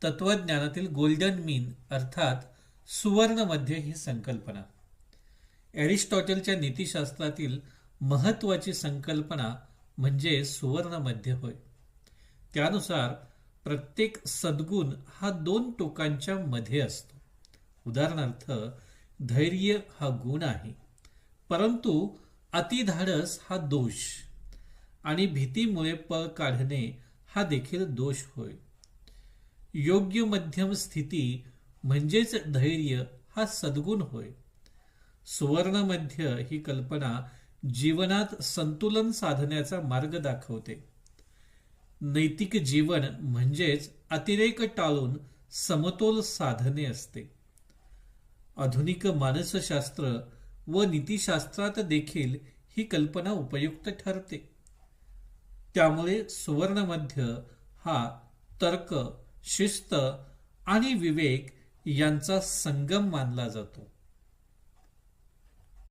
तत्वज्ञानातील golden मीन अर्थात सुवर्ण मध्य ही संकल्पना. एरिस्टॉटलच्या नीतिशास्त्रातील महत्वाची संकल्पना म्हणजे सुवर्ण मध्य होय. त्यानुसार प्रत्येक सद्गुण हा दोन टोकांच्या मध्ये असतो. उदाहरणार्थ, धैर्य हा गुण आहे, परंतु अतिधाडस हा दोष, आणि भीतीमुळे पळ काढणे हा देखील दोष होय. योग्य मध्यम स्थिती म्हणजेच धैर्य हा सद्गुण होय. सुवर्ण मध्य ही कल्पना जीवनात संतुलन साधण्याचा मार्ग दाखवते. नैतिक जीवन म्हणजेच अतिरेक टाळून समतोल साधने असते. आधुनिक मानसशास्त्र व नीतिशास्त्रात देखील ही कल्पना उपयुक्त ठरते. त्यामुळे सुवर्ण मध्य हा तर्क, शिस्त आणि विवेक यांचा संगम मानला जातो.